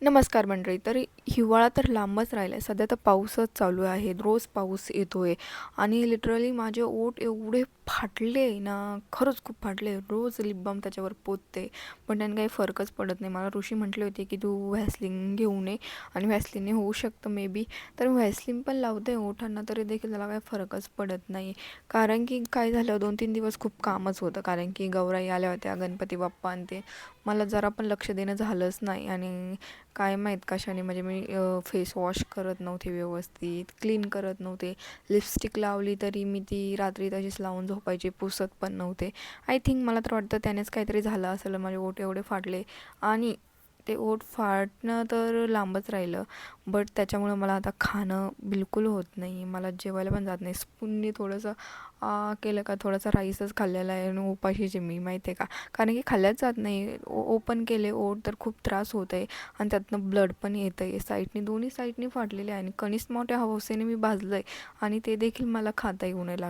नमस्कार मंडळी. तर हिवाळा तर लांबच राहिला आहे. सध्या तर पाऊसच चालू आहे. रोज पाऊस येतो आहे आणि लिटरली माझे ओठ एवढे फाटले ना, खरंच खूप फाटले. रोज लिप बाम त्याच्यावर पोतते, पण त्याने काही फरकच पडत नाही. मला ऋषी म्हटले होते की तू व्हॅसलीन घेऊन ये आणि व्हॅसलीनने होऊ शकतं मे बी. तर व्हॅसलीन पण लावते ओठांना, तरी देखील त्याला काही फरकच पडत नाही. कारण की काय झालं, 2-3 दिवस खूप कामच होतं. कारण की गौराई आल्या होत्या, गणपती बाप्पा आणि ते. मला जरा पण लक्ष देणं झालंच नाही आणि काय माहीत कशाने, म्हणजे मी फेस वॉश करत नव्हते व्यवस्थित, क्लीन करत नव्हते. लिपस्टिक लावली तरी मी ती रात्री तशीच लावून झोपायची, पुसत पण नव्हते. आय थिंक मला तर वाटतं त्यानेच काहीतरी झालं असेल, माझे ओठ एवढे फाटले. आणि ते ओठ फाटणं तर लांबच राहिलं, बट त्याच्यामुळं मला आता खाणं बिलकुल होत नाही. मला जेवायला पण जात नाही. स्पूननी थोडंसं केलं का थोडासा राईसच खाल्लेला आहे आणि उपाशीची मी, माहिती आहे का. कारण की खाल्ल्याच जात नाही. ओपन केले ओठ तर खूप त्रास होत आहे आणि त्यातनं ब्लड पण येतं आहे. साईडनी, दोन्ही साईडनी फाटलेले आहे आणि कणिस मोठ्या हौसेने मी भाजलं आहे आणि ते देखील मला खाता येऊ नाही लागलं.